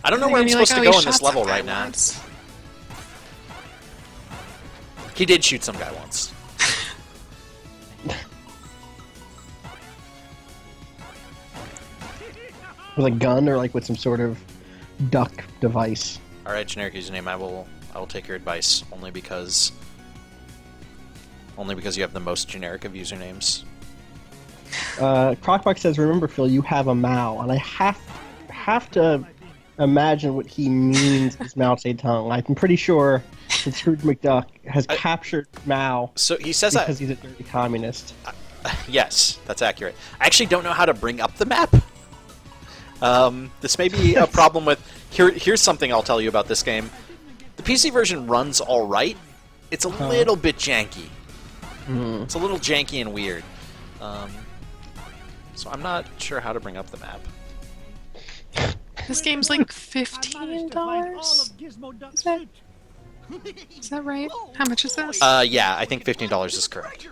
I don't know where I'm supposed to go in this level right now. He did shoot some guy once. With a gun or like with some sort of duck device. All right, generic username. I will take your advice only because you have the most generic of usernames. Crockbox says, "Remember, Phil, you have a Mao," and I have to imagine what he means is Mao Zedong. I'm pretty sure that Scrooge McDuck has captured Mao. So he says because he's a dirty communist. Yes, that's accurate. I actually don't know how to bring up the map. This may be a problem with... Here's something I'll tell you about this game. The PC version runs alright. It's a little bit janky. It's a little janky and weird. So I'm not sure how to bring up the map. This game's like $15? Is that right? How much is this? Yeah, I think $15 is correct.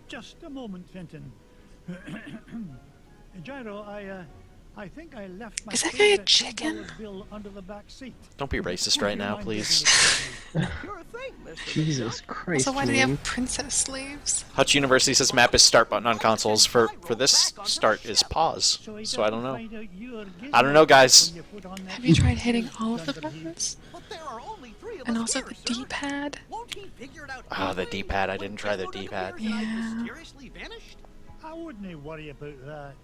Just a moment, Fenton. Gyro, I think I left my Is that guy a chicken? bill under the back seat. Don't be racist right now, please. Jesus Christ. So why do they have princess slaves? Hutch University says map is start button on consoles. For this, start is pause. So I don't know. I don't know, guys. Have you tried hitting all of the buttons? And also the D-pad? Oh, the D-pad. I didn't try the D-pad. Yeah. I wouldn't worry about that.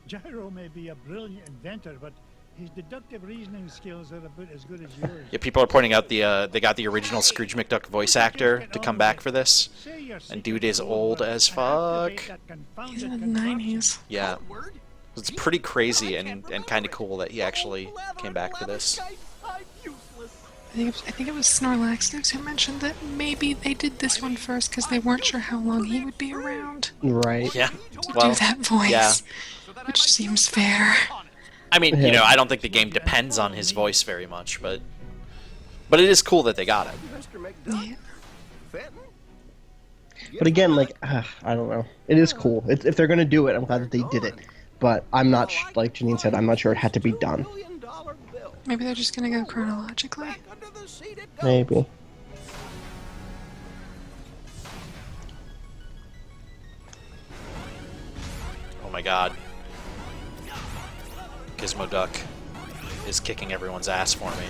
Gyro may be a brilliant inventor, but his deductive reasoning skills are about as good as yours. Yeah, people are pointing out they got the original Scrooge McDuck voice actor to come back for this, and dude is old as fuck. He's in the 90s. Yeah, it's pretty crazy and kind of cool that he actually came back for this. I think it was Snorlax who mentioned that maybe they did this one first because they weren't sure how long he would be around. Right. Yeah. To do that voice. Yeah. Which seems fair. I mean, you know, I don't think the game depends on his voice very much, but it is cool that they got him. Yeah. But again, like, I don't know. It is cool. If they're gonna do it, I'm glad that they did it. But I'm not, like Janine said, I'm not sure it had to be done. Maybe they're just gonna go chronologically. Maybe. Oh my god. Gizmo Duck is kicking everyone's ass for me.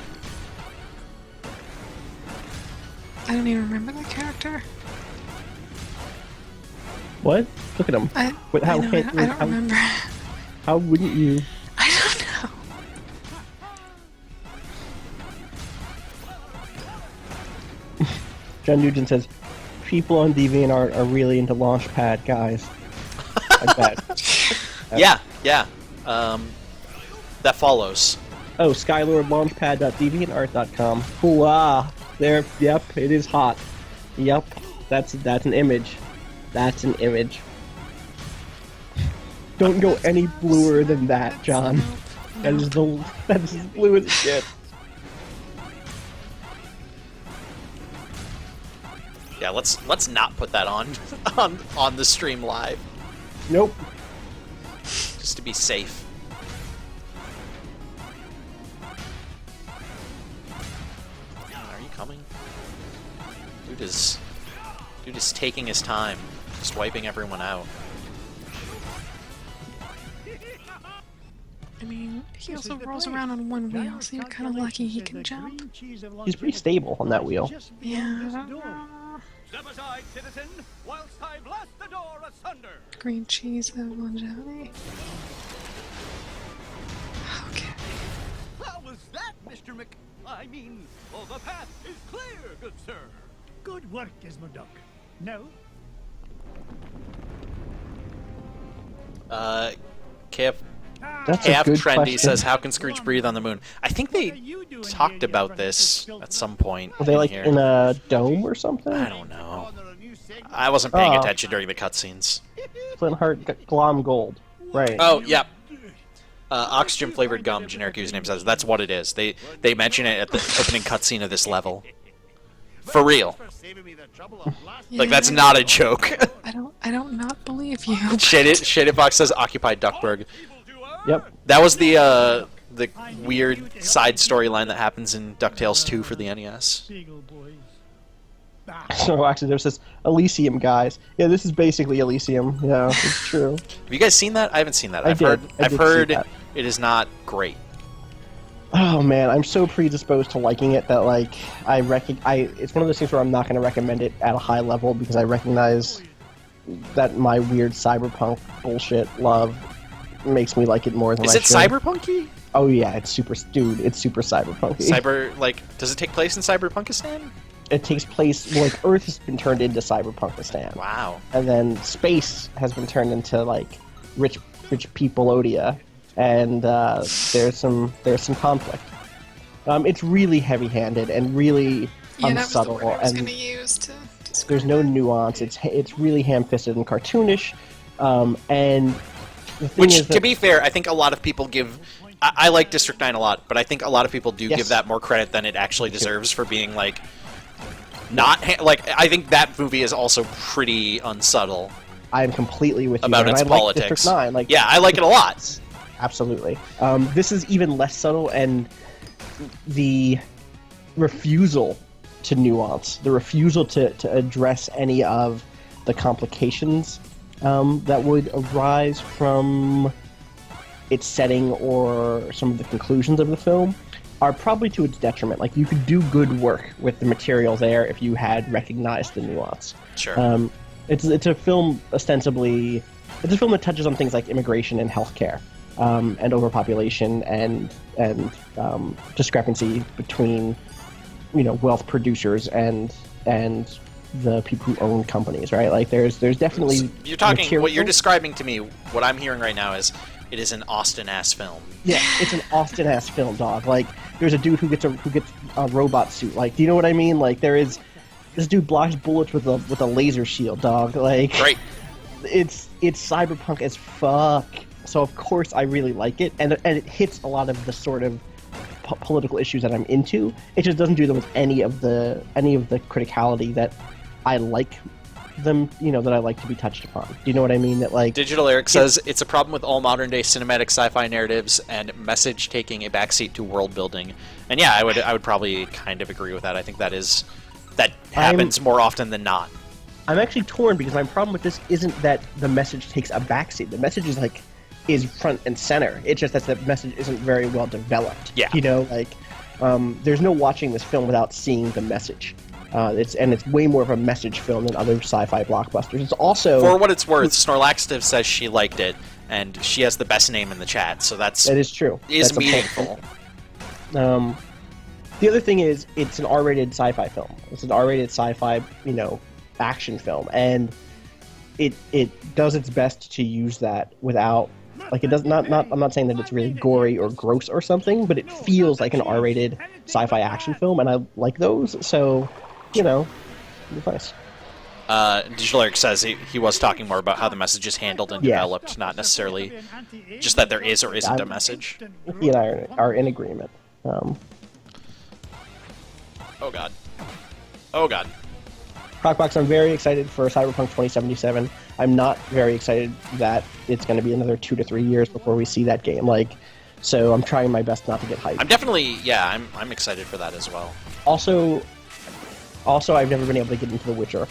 I don't even remember that character. What? Look at him. I don't remember. How wouldn't you? I don't know. John Nugent says, people on DeviantArt are really into Launchpad, guys. I bet. Yeah. That follows. Oh, skylordlaunchpad.deviantart.com. Hooah! There, yep, it is hot. Yep, that's an image. That's an image. Don't go any bluer than that, John. That's as blue as it gets. Yeah, let's not put that on the stream live. Nope. Just to be safe. Are you coming? Dude is taking his time, just wiping everyone out. I mean, he also rolls around on one wheel, so you're kind of lucky he can jump. He's pretty stable on that wheel. Yeah. Step aside, citizen, whilst I blast the door asunder. Green cheese of longevity. Okay. How was that, Mr. I mean, well, the path is clear, good sir. Good work, Gizmo Duck. Now, KF That's a good Trendy question. says, "How can Scrooge breathe on the moon?" I think they talked about this at some point. Were they like here. in a dome or something? I don't know. I wasn't paying attention during the cutscenes. Flint Heart Glom Gold. Right. Oh, yep. Oxygen flavored gum, generic username says that's what it is. They mention it at the opening cutscene of this level. For real. Like, that's not a joke. I don't not believe you. Shaded Fox says occupied Duckburg. Yep. That was the the weird side storyline that happens in DuckTales 2 for the NES. Seagull boys. So actually, there's this Elysium, guys. Yeah, this is basically Elysium. Yeah, it's true. Have you guys seen that? I haven't seen that. I I've did. heard. I I've did see heard that. it is not great. Oh man, I'm so predisposed to liking it that like it's one of those things where I'm not going to recommend it at a high level because I recognize that my weird cyberpunk bullshit love makes me like it more than Is I it should. cyberpunky? Oh yeah, it's super cyberpunky. Does it take place in Cyberpunkistan? It takes place like Earth has been turned into Cyberpunkistan. Wow. And then space has been turned into like rich peopleodia, and there's some conflict. It's really heavy-handed and really Yeah, that was the unsubtle, word I was and going to use to describe there's no it. nuance. It's really ham-fisted and cartoonish, and the thing Which, is to that, be fair, I think a lot of people give. I like District 9 a lot, but I think a lot of people do Yes. give that more credit than it actually deserves for being like. Like, I think that movie is also pretty unsubtle I'm completely with you about there, its and I like politics. District 9. Like, yeah, I like it a lot. Absolutely. This is even less subtle, and the refusal to nuance, the refusal to address any of the complications that would arise from its setting or some of the conclusions of the film are probably to its detriment. Like, you could do good work with the material there if you had recognized the nuance. Sure. It's a film ostensibly. It's a film that touches on things like immigration and healthcare, and overpopulation and discrepancy between, wealth producers and the people who own companies, right? Like there's definitely You're talking. material. What you're describing to me, what I'm hearing right now is it is an Austin-ass film. Yeah, it's an Austin-ass film, dog. Like, there's a dude who gets a robot suit. Like, do you know what I mean? Like, there is this dude blocks bullets with a laser shield, dog. Like, Great. it's cyberpunk as fuck. So of course I really like it, and it hits a lot of the sort of political issues that I'm into. It just doesn't do them with any of the criticality that I like them, that I like to be touched upon. Do you know what I mean? That like Digital Eric says it's a problem with all modern-day cinematic sci-fi narratives and message taking a backseat to world building. And yeah, I would probably kind of agree with that. I think that happens more often than not. I'm actually torn because my problem with this isn't that the message takes a backseat. The message is front and center. It's just that the message isn't very well developed. Yeah. There's no watching this film without seeing the message. It's way more of a message film than other sci-fi blockbusters. It's also, For what it's worth, Snorlaxative says she liked it, and she has the best name in the chat, so that is true. is That's a meaningful. The other thing is, it's an R-rated sci-fi film. It's an R-rated sci-fi, action film, and it does its best to use that without, like, it does not. I'm not saying that it's really gory or gross or something, but it feels like an R-rated sci-fi action film, and I like those. So, it's nice. Digital Eric says he was talking more about how the message is handled and Yeah. developed, not necessarily just that there is or isn't a message. He and I are in agreement. Oh god. Oh god. Crockbox, I'm very excited for Cyberpunk 2077. I'm not very excited that it's going to be another 2 to 3 years before we see that game. So I'm trying my best not to get hyped. I'm definitely, I'm excited for that as well. Also, I've never been able to get into The Witcher,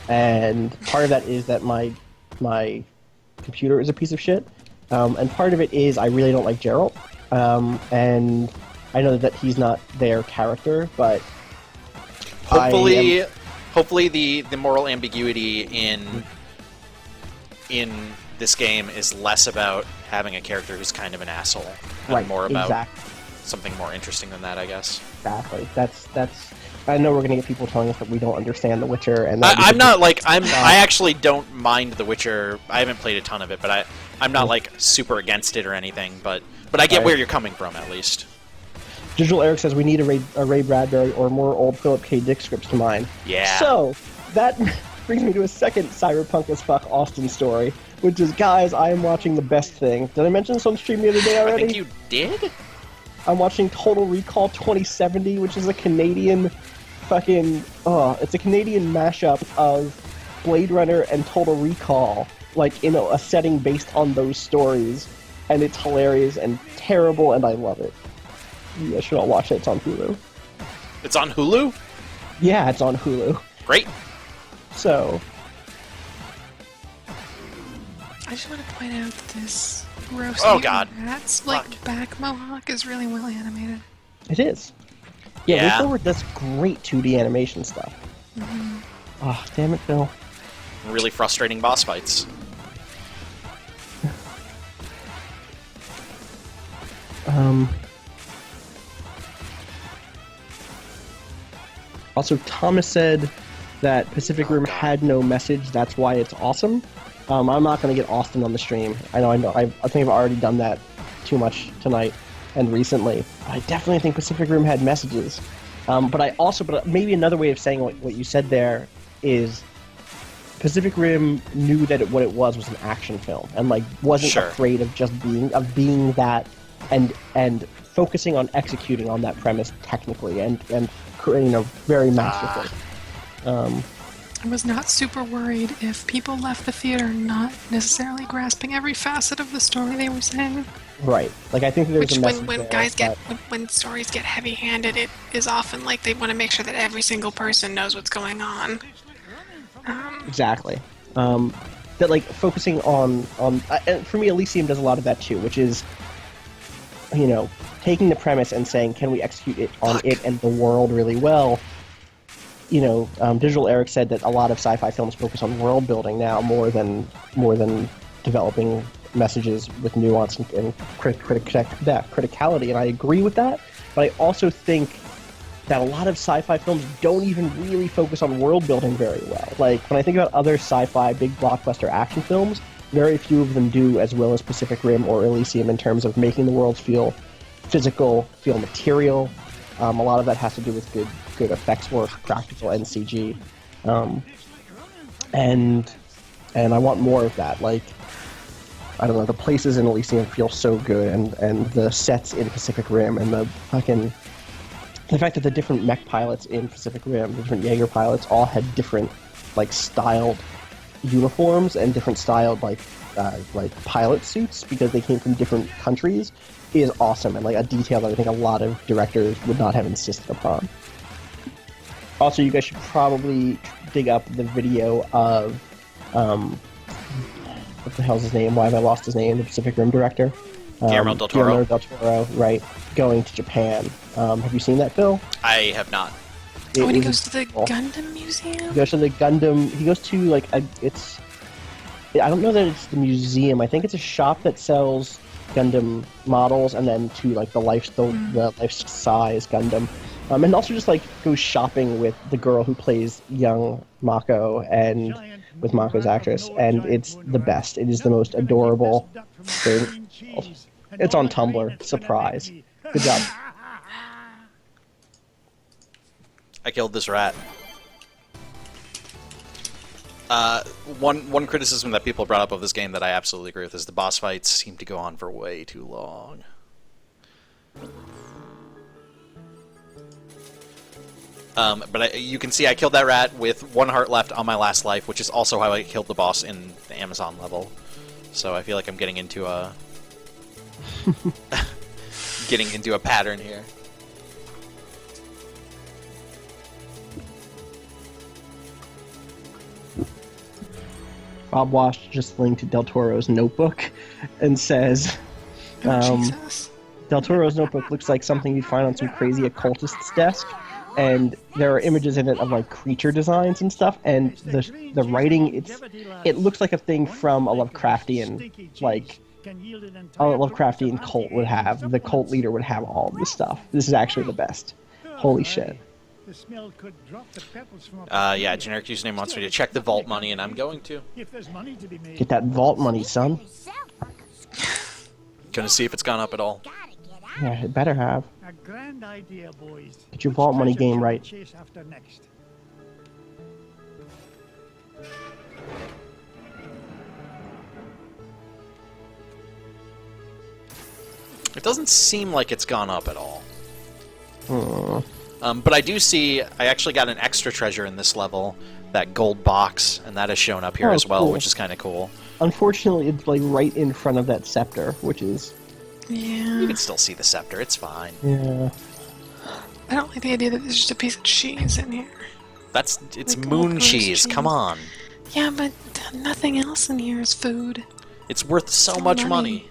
and part of that is that my computer is a piece of shit, and part of it is I really don't like Geralt, and I know that he's not their character, but Hopefully the moral ambiguity in this game is less about having a character who's kind of an asshole and right, more about exactly. something more interesting than that, I guess. Exactly. That's. I know we're gonna get people telling us that we don't understand The Witcher, and I'm not like I actually don't mind The Witcher. I haven't played a ton of it, but I'm not like super against it or anything. But I get where you're coming from at least. Digital Eric says we need a Ray Bradbury or more old Philip K. Dick scripts to mine. Yeah. So that brings me to a second cyberpunk as fuck Austin story, which is, guys, I am watching The Best Thing. Did I mention this on stream the other day already? I think you did. I'm watching Total Recall 2070, which is a Canadian it's a Canadian mashup of Blade Runner and Total Recall, like in a setting based on those stories. and it's hilarious and terrible, and I love it. You guys should all watch it. It's on Hulu. It's on Hulu? Yeah, it's on Hulu. Great. So, I just want to point out that this roast Oh, God. rat's Fuck. back mohawk is really well animated. it is. Yeah, Yeah. WayForward does great 2D animation stuff. Oh, damn it, Phil. Really frustrating boss fights. Also, Thomas said that Pacific Rim had no message. That's why it's awesome. I'm not going to get Austin on the stream. I know. I think I've already done that too much tonight and recently. I definitely think Pacific Rim had messages. But maybe another way of saying what you said there is Pacific Rim knew that what it was an action film and like wasn't Sure. afraid of just being that and focusing on executing on that premise technically and very masterfully. I was not super worried if people left the theater not necessarily grasping every facet of the story they were saying. Right. Like I think there's Which a message when there guys get that- when stories get heavy-handed, it is often like they want to make sure that every single person knows what's going on. Exactly. That like focusing on and for me, Elysium does a lot of that too, which is taking the premise and saying, can we execute it on it and the world really well? Digital Eric said that a lot of sci-fi films focus on world building now more than developing messages with nuance and criticality, and I agree with that. But I also think that a lot of sci-fi films don't even really focus on world building very well. Like when I think about other sci-fi big blockbuster action films, very few of them do as well as Pacific Rim or Elysium in terms of making the worlds feel physical, feel material. A lot of that has to do with good effects work, practical and CG, and I want more of that. Like I don't know, the places in Elysium feel so good, and the sets in Pacific Rim, and the fact that the different mech pilots in Pacific Rim, the different Jaeger pilots, all had different like styled uniforms and different styled like pilot suits because they came from different countries is awesome, and like a detail that I think a lot of directors would not have insisted upon. Also, you guys should probably dig up the video of what the hell's his name? Why have I lost his name? The Pacific Rim director, Guillermo del Toro. Guillermo del Toro, right? Going to Japan. Have you seen that, Phil? I have not. When he It goes was to the cool. Gundam Museum? He goes to the Gundam. He goes to like I don't know that it's the museum. I think it's a shop that sells Gundam models, and then to like the life size Gundam, and also just like goes shopping with the girl who plays young Mako and with Mako's actress, and it's the best. It is the most adorable thing. It's on Tumblr. Surprise. Good job. I killed this rat. One criticism that people brought up of this game that I absolutely agree with is the boss fights seem to go on for way too long. You can see I killed that rat with 1 heart left on my last life, which is also how I killed the boss in the Amazon level. So I feel like I'm getting into a pattern here. Bob Wash just linked Del Toro's notebook and says, Jesus. Del Toro's notebook looks like something you'd find on some crazy occultist's desk, and there are images in it of like creature designs and stuff, and the writing, it looks like a thing from a Lovecraftian cult would have. The cult leader would have all of this stuff. This is actually the best. Holy shit. Yeah, generic username wants me to check the vault money, and I'm going to. Get that vault money, son. Gonna see if it's gone up at all. Yeah, it better have. A grand idea, boys. Get your vault money game right. Chase after next. It doesn't seem like it's gone up at all. Hmm. But I do see, I actually got an extra treasure in this level, that gold box, and that is shown up here Oh, as well, cool. which is kind of cool. Unfortunately, it's like right in front of that scepter, which is Yeah. You can still see the scepter. It's fine. yeah. I don't like the idea that there's just a piece of cheese in here. It's Like moon leftovers cheese. Come cheese. on. Yeah, but nothing else in here is food. It's worth so It's much money. money.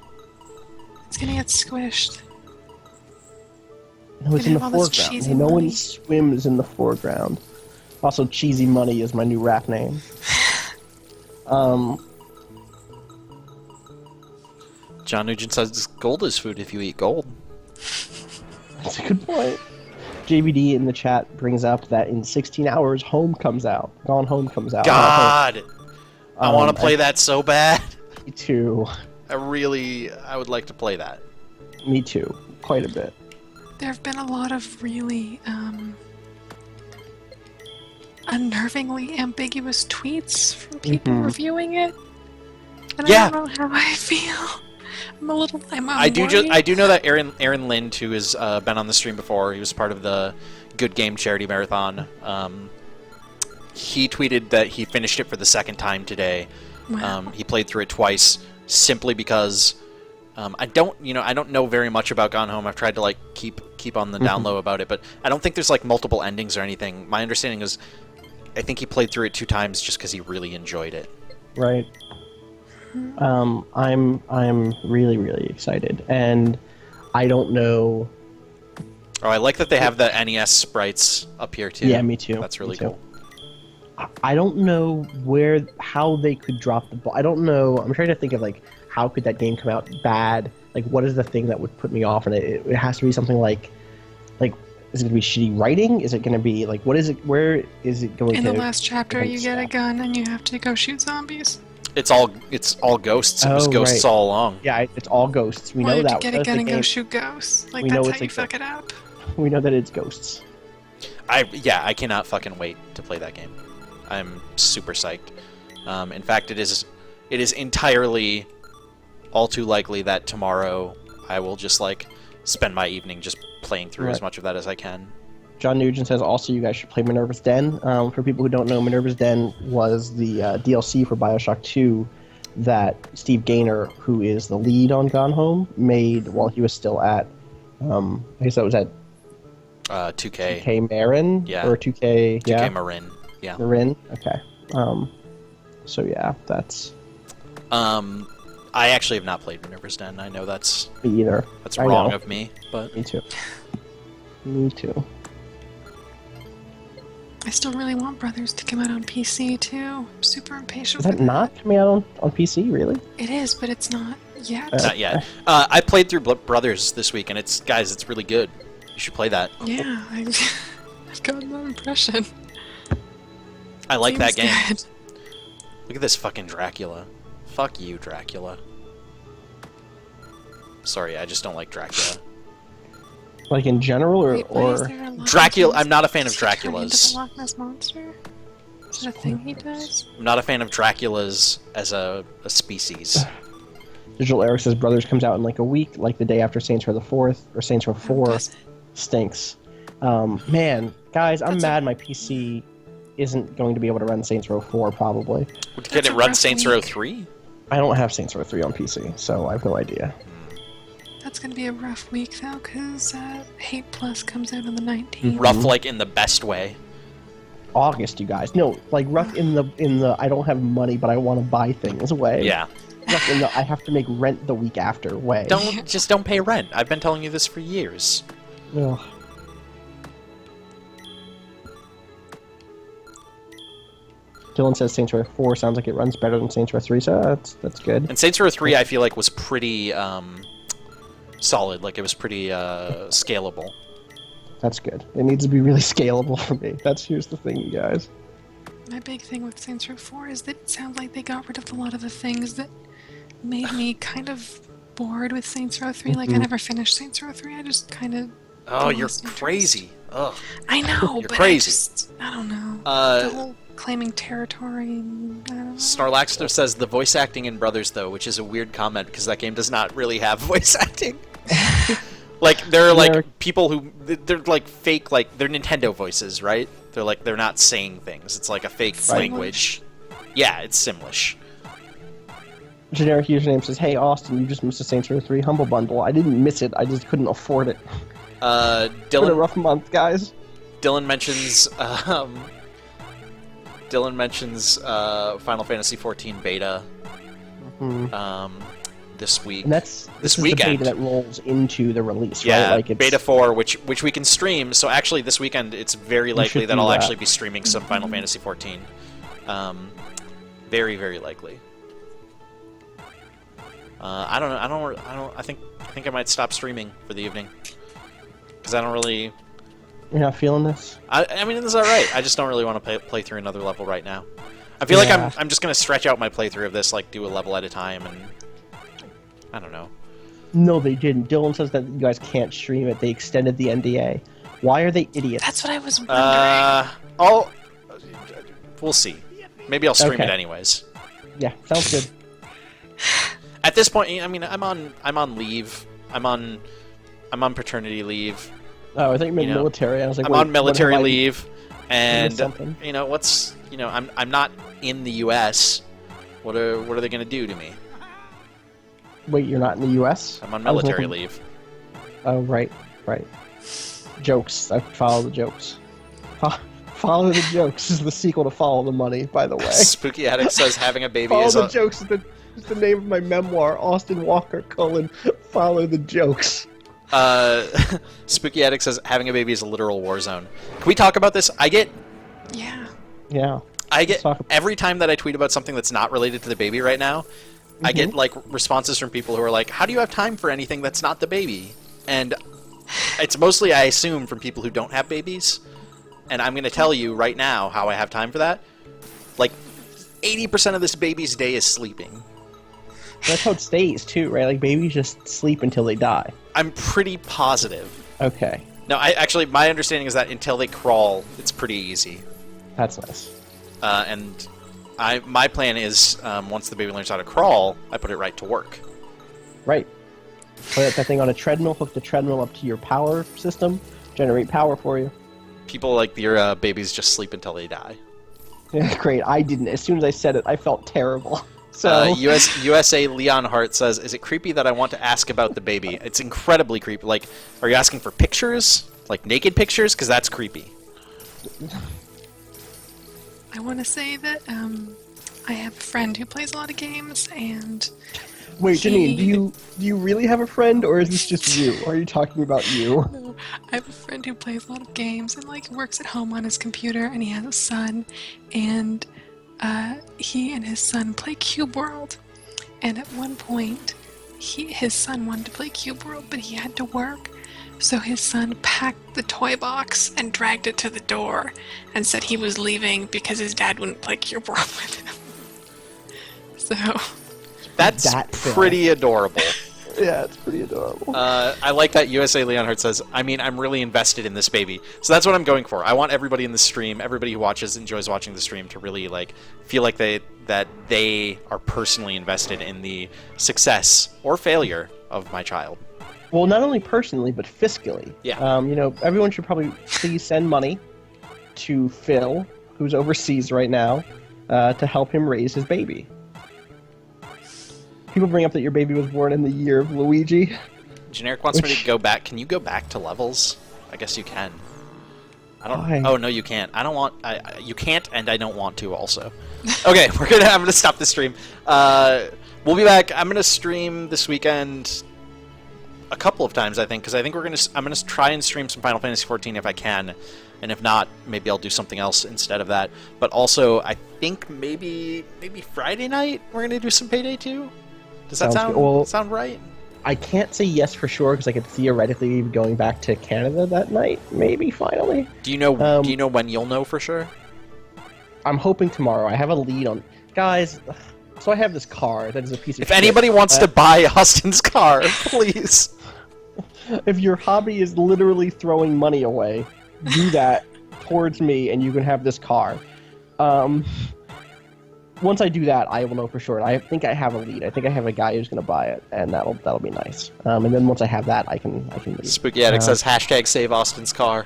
It's gonna get squished. No, it's in the have all this foreground. cheesy No one money. swims in the foreground. Also, Cheesy Money is my new rap name. John Nugent says gold is food if you eat gold. That's a good point. JBD in the chat brings up that in 16 hours, Home comes out. Gone Home comes out. God! I want to play that so bad. Me too. I would like to play that. Me too. Quite a bit. There have been a lot of really unnervingly ambiguous tweets from people reviewing it. And Yeah. I don't know how I feel. I'm I do worried. know that Aaron Lind, who has been on the stream before, he was part of the Good Game Charity Marathon. He tweeted that he finished it for the second time today. Wow. He played through it twice simply because I don't know very much about Gone Home. I've tried to like keep on the down low about it, but I don't think there's like multiple endings or anything. My understanding is, I think he played through it 2 times just because he really enjoyed it. Right. I'm really, really excited. And I don't know. Oh, I like that they have the NES sprites up here too. Yeah, me too. That's really Me too. cool. I don't know how they could drop the ball. I don't know. I'm trying to think of like how could that game come out bad? Like what is the thing that would put me off? And it has to be something like is it going to be shitty writing? Is it going to be like what is it? Where is it going In to? the last chapter, you get a gun and you have to go shoot zombies. It's all ghosts. It was Oh, ghosts right. all along. Yeah, it's all ghosts. We Why know did that. you get a That's the gun and go game. shoot ghosts? Like We know that's it's how you like fuck it up. We know that it's ghosts. I cannot fucking wait to play that game. I'm super psyched. In fact, it is entirely all too likely that tomorrow I will just like spend my evening just playing through as Right. much of that as I can. John Nugent says also you guys should play Minerva's Den. For people who don't know, Minerva's Den was the DLC for Bioshock 2 that Steve Gaynor, who is the lead on Gone Home, made while he was still at, I guess that was at 2K. 2K Marin? Yeah. Or 2K, 2K yeah? Marin. Yeah. Marin? Okay. So yeah, that's I actually have not played Minerva's Den. I know that's me either. I wrong know. of me, but Me too. Me too. I still really want Brothers to come out on PC too. I'm super impatient Is for that not coming out on PC, really? It is, but it's not yet. not yet. I played through Brothers this week, and it's really good. You should play that. Yeah, I've gotten that impression. I like that Seems game. good. Look at this fucking Dracula. Fuck you, Dracula. Sorry, I just don't like Dracula. Like in general, or, Wait, why is or there a Loch Dracula. Ness- I'm not a fan of Does he turn into Draculas. the Loch Ness monster? Is that a thing he does? I'm not a fan of Draculas as a species. Digital Eric says Brothers comes out in like a week, like the day after Saints Row the 4th, or Saints Row 4 Does it? stinks. Man, guys, I'm That's mad my PC isn't going to be able to run Saints Row 4, probably. Can That's it a run rough Saints Row week. 3? I don't have Saints Row 3 on PC, so I have no idea. That's gonna be a rough week though, because Hate Plus comes out on the 19th. Rough, like in the best way. August, you guys. No, like rough in the I don't have money, but I want to buy things way. Yeah. Rough in the I have to make rent the week after way. Don't pay rent. I've been telling you this for years. Ugh. Dylan says Saints Row 4 sounds like it runs better than Saints Row 3, so that's good. And Saints Row 3, I feel like, was pretty solid. Like, it was pretty scalable. That's good. It needs to be really scalable for me. Here's the thing, you guys. My big thing with Saints Row 4 is that it sounds like they got rid of a lot of the things that made me kind of bored with Saints Row 3. Like, I never finished Saints Row 3. I just kind of... Oh, you're lost interest. crazy. Ugh. I know, You're but crazy. I don't know. Uh, the whole claiming territory, I don't know. Starlaxter says the voice acting in Brothers, though, which is a weird comment because that game does not really have voice acting. Like, there are, like, people who... They're, like, fake, like... They're Nintendo voices, right? They're not saying things. It's like a fake Simlish. language. Yeah, it's Simlish. Generic username says, "Hey Austin, you just missed a Saints Row 3 Humble Bundle. I didn't miss it. I just couldn't afford it. It's been a Dylan rough month, guys." Dylan mentions Final Fantasy 14 beta this week. And this is weekend. the beta that rolls into the release, Yeah, right? Like it's, beta 4, which we can stream. So actually, this weekend it's very likely should that do I'll that. actually be streaming some Final Fantasy 14. Very, very likely. I don't know. I think I might stop streaming for the evening because I don't really. You're not feeling this? I mean, this is all right. I just don't really want to play through another level right now. I feel like I'm just gonna stretch out my playthrough of this, like do a level at a time, and I don't know. No, they didn't. Dylan says that you guys can't stream it. They extended the NDA. Why are they idiots? That's what I was wondering. We'll see. Maybe I'll stream it Okay. anyways. Yeah, sounds good. At this point, I mean, I'm on leave. I'm on paternity leave. Oh, I think you meant You know, military. I was like, I'm wait, on military what have I- leave, and something? I'm not in the U.S. What are they gonna do to me? Wait, you're not in the U.S.? I'm on I was military looking- leave. Oh, right. Jokes. I follow the jokes. Follow the Jokes is the sequel to Follow the Money, by the way. Spooky Addict says having a baby Follow is the a... Jokes is the name of my memoir, Austin Walker, Follow the Jokes. Spooky Addict says having a baby is a literal war zone. Can we talk about this? Yeah. Yeah. talk about- Every time that I tweet about something that's not related to the baby right now, I get like responses from people who are like, "How do you have time for anything that's not the baby?" And it's mostly, I assume, from people who don't have babies. And I'm going to tell you right now how I have time for that. Like 80% of this baby's day is sleeping. That's how it stays, too, right? Like, babies just sleep until they die. I'm pretty positive. Okay. No, my understanding is that until they crawl, it's pretty easy. That's nice. And my plan is, once the baby learns how to crawl, I put it right to work. Right. Put that thing on a treadmill, hook the treadmill up to your power system, generate power for you. People like your babies just sleep until they die. Yeah, great. I didn't. As soon as I said it, I felt terrible. So USA Leon Hart says, "Is it creepy that I want to ask about the baby?" It's incredibly creepy. Like, are you asking for pictures? Like naked pictures? Because that's creepy. I want to say that I have a friend who plays a lot of games, and wait, Janine, he- do you really have a friend, or is this just you? Or are you talking about you? No, I have a friend who plays a lot of games and like works at home on his computer, and he has a son, and he and his son play Cube World. And at one point, his son wanted to play Cube World, but he had to work, so his son packed the toy box and dragged it to the door, and said he was leaving because his dad wouldn't play Cube World with him. So That's That film. pretty adorable. Yeah, it's pretty adorable. I like that USA Leonhardt says, I mean, I'm really invested in this baby. So that's what I'm going for. I want everybody in the stream, everybody who enjoys watching the stream, to really like feel like they are personally invested in the success or failure of my child. Well, not only personally, but fiscally. Yeah. Everyone should probably please send money to Phil, who's overseas right now, to help him raise his baby. People bring up that your baby was born in the year of Luigi. Generic wants me to go back. Can you go back to levels? I guess you can. I don't. Why? Oh no, you can't. I don't want. You can't, and I don't want to. Also. Okay, I'm gonna stop the stream. We'll be back. I'm gonna stream this weekend a couple of times, I think, because I think I'm gonna try and stream some Final Fantasy 14 if I can, and if not, maybe I'll do something else instead of that. But also, I think maybe Friday night we're gonna do some Payday 2. Does that Sounds good. Well, sound right? I can't say yes for sure because I could theoretically be going back to Canada that night, maybe finally. Do you know? Do you know when you'll know for sure? I'm hoping tomorrow. I have a lead on guys. So I have this car that is a piece of If shit. anybody wants to buy Austin's car, please. If your hobby is literally throwing money away, do that towards me, and you can have this car. Once I do that, I will know for sure. I think I have a lead. I think I have a guy who's going to buy it, and that'll be nice. And then once I have that, I can leave. Spooky Addict says hashtag save Austin's car.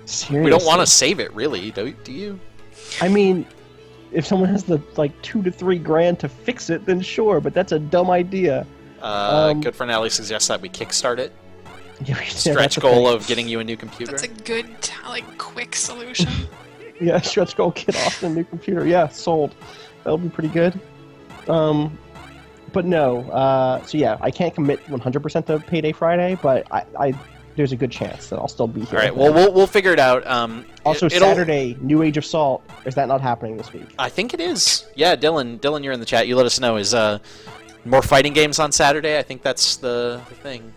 Seriously. We don't want to save it, really, do you? I mean, if someone has the like $2 to $3 grand to fix it, then sure. But that's a dumb idea. Good friend Ali suggests that we kickstart it. Yeah, Stretch goal of getting you a new computer. That's a good, like, quick solution. Yeah, stretch goal, get Austin a new computer. Yeah, sold. That'll be pretty good. But no. So yeah, I can't commit 100% to Payday Friday, but I there's a good chance that I'll still be here. All right. Well, we'll figure it out. Also, Saturday, New Age of Salt. Is that not happening this week? I think it is. Yeah, Dylan, you're in the chat. You let us know. Is more fighting games on Saturday? I think that's the thing.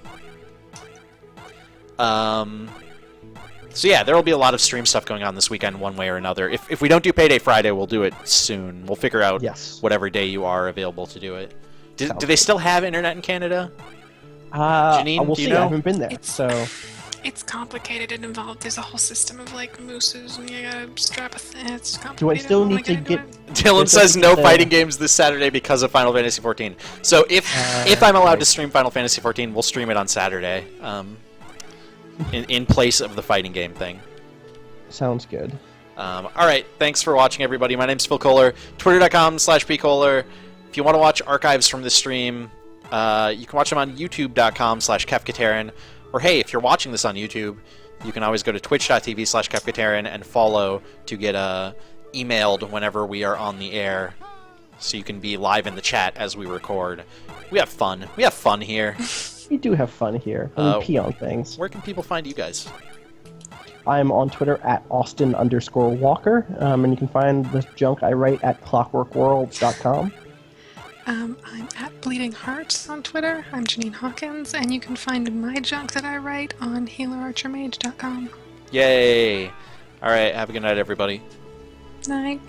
So yeah, there will be a lot of stream stuff going on this weekend, one way or another. If we don't do Payday Friday, we'll do it soon. We'll figure out whatever day you are available to do it. Do they still have internet in Canada? Janine, we'll do you see. know? I haven't been there, so. It's complicated and involved. There's a whole system of like mooses, and you gotta strap a thing. It's complicated. Do I still I'm need not to gonna do get? it. Dylan says no fighting games this Saturday because of Final Fantasy XIV. So if I'm allowed to stream Final Fantasy XIV, we'll stream it on Saturday. In place of the fighting game thing. Sounds good. All right, thanks for watching, everybody. My name's Phil Kohler, twitter.com/pkohler. If you want to watch archives from the stream, you can watch them on youtube.com/kefkatarin. Or hey, if you're watching this on YouTube, you can always go to twitch.tv/kefkatarin and follow to get emailed whenever we are on the air, so you can be live in the chat as we record. We have fun. We have fun here. We do have fun here. We pee on things. Where can people find you guys? I'm on Twitter at Austin_Walker, and you can find the junk I write at clockworkworld.com. I'm at Bleeding Hearts on Twitter. I'm Janine Hawkins, and you can find my junk that I write on healerarchermage.com. Yay! All right, have a good night, everybody. Night.